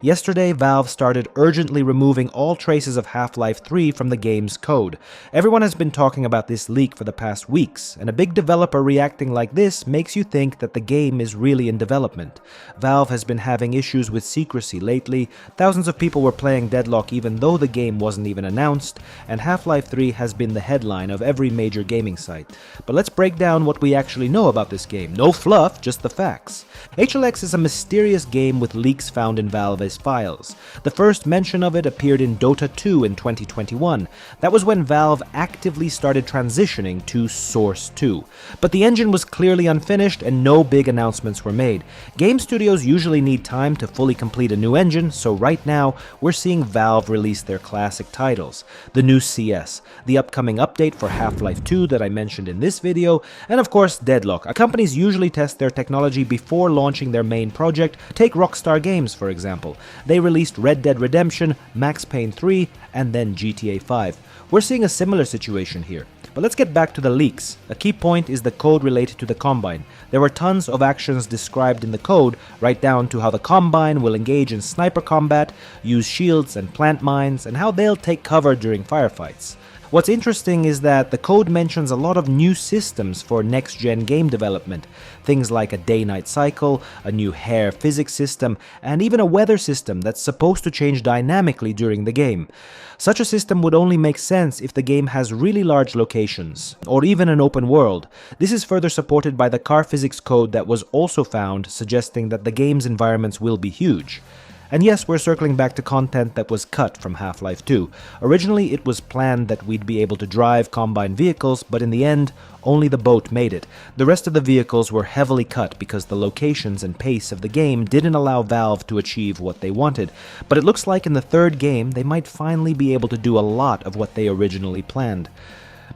Yesterday, Valve started urgently removing all traces of Half-Life 3 from the game's code. Everyone has been talking about this leak for the past weeks, and a big developer reacting like this makes you think that the game is really in development. Valve has been having issues with secrecy lately, thousands of people were playing Deadlock even though the game wasn't even announced, and Half-Life 3 has been the headline of every major gaming site. But let's break down what we actually know about this game. No fluff, just the facts. HLX is a mysterious game with leaks found in Valve's files. The first mention of it appeared in Dota 2 in 2021. That was when Valve actively started transitioning to Source 2. But the engine was clearly unfinished and no big announcements were made. Game studios usually need time to fully complete a new engine, so right now we're seeing Valve release their classic titles. The new CS, the upcoming update for Half-Life 2 that I mentioned in this video, and of course Deadlock. Companies usually test their technology before launching their main project. Take Rockstar Games for example. They released Red Dead Redemption, Max Payne 3, and then GTA 5. We're seeing a similar situation here. But let's get back to the leaks. A key point is the code related to the Combine. There were tons of actions described in the code, right down to how the Combine will engage in sniper combat, use shields and plant mines, and how they'll take cover during firefights. What's interesting is that the code mentions a lot of new systems for next-gen game development, things like a day-night cycle, a new hair physics system, and even a weather system that's supposed to change dynamically during the game. Such a system would only make sense if the game has really large locations, or even an open world. This is further supported by the car physics code that was also found, suggesting that the game's environments will be huge. And yes, we're circling back to content that was cut from Half-Life 2. Originally, it was planned that we'd be able to drive Combine vehicles, but in the end, only the boat made it. The rest of the vehicles were heavily cut because the locations and pace of the game didn't allow Valve to achieve what they wanted. But it looks like in the third game, they might finally be able to do a lot of what they originally planned.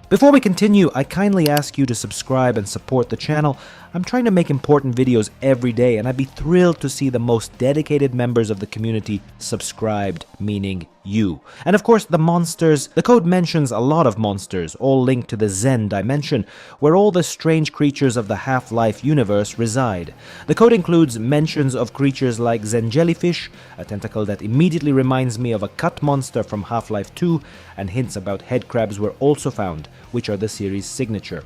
Before we continue, I kindly ask you to subscribe and support the channel. I'm trying to make important videos every day, and I'd be thrilled to see the most dedicated members of the community subscribed, meaning you. And of course, the monsters. The code mentions a lot of monsters, all linked to the Zen dimension, where all the strange creatures of the Half-Life universe reside. The code includes mentions of creatures like Zen jellyfish, a tentacle that immediately reminds me of a cut monster from Half-Life 2, and hints about headcrabs were also found, which are the series' signature.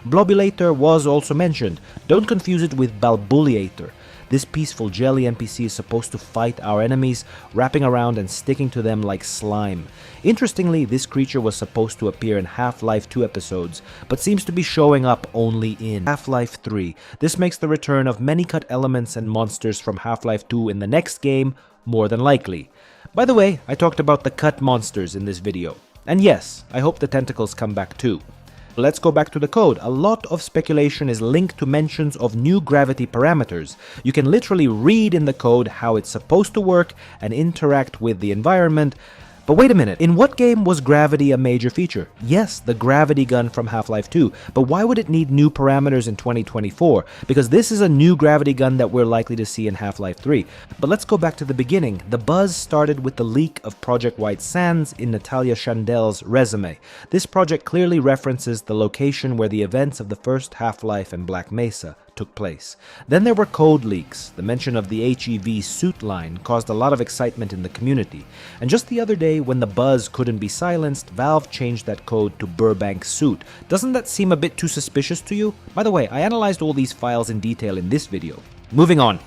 Blobulator was also mentioned. Don't confuse it with Balbuliator. This peaceful jelly NPC is supposed to fight our enemies, wrapping around and sticking to them like slime. Interestingly, this creature was supposed to appear in Half-Life 2 episodes, but seems to be showing up only in Half-Life 3. This makes the return of many cut elements and monsters from Half-Life 2 in the next game more than likely. By the way, I talked about the cut monsters in this video. And yes, I hope the tentacles come back too. Let's go back to the code. A lot of speculation is linked to mentions of new gravity parameters. You can literally read in the code how it's supposed to work and interact with the environment. But wait a minute, in what game was gravity a major feature? Yes, the gravity gun from Half-Life 2, but why would it need new parameters in 2024? Because this is a new gravity gun that we're likely to see in Half-Life 3. But let's go back to the beginning. The buzz started with the leak of Project White Sands in Natalia Chandel's resume. This project clearly references the location where the events of the first Half-Life and Black Mesa took place. Then there were code leaks. The mention of the HEV suit line caused a lot of excitement in the community. And just the other day, when the buzz couldn't be silenced, Valve changed that code to Burbank suit. Doesn't that seem a bit too suspicious to you? By the way, I analyzed all these files in detail in this video. Moving on.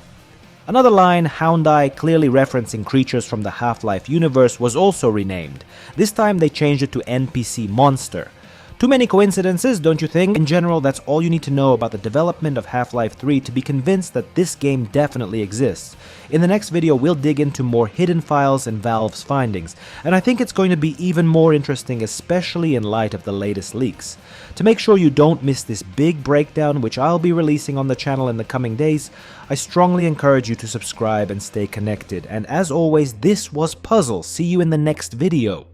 Another line, Hound Eye, clearly referencing creatures from the Half-Life universe, was also renamed. This time they changed it to NPC Monster. Too many coincidences, don't you think? In general, that's all you need to know about the development of Half-Life 3 to be convinced that this game definitely exists. In the next video, we'll dig into more hidden files and Valve's findings, and I think it's going to be even more interesting, especially in light of the latest leaks. To make sure you don't miss this big breakdown, which I'll be releasing on the channel in the coming days, I strongly encourage you to subscribe and stay connected. And as always, this was Puzzle. See you in the next video.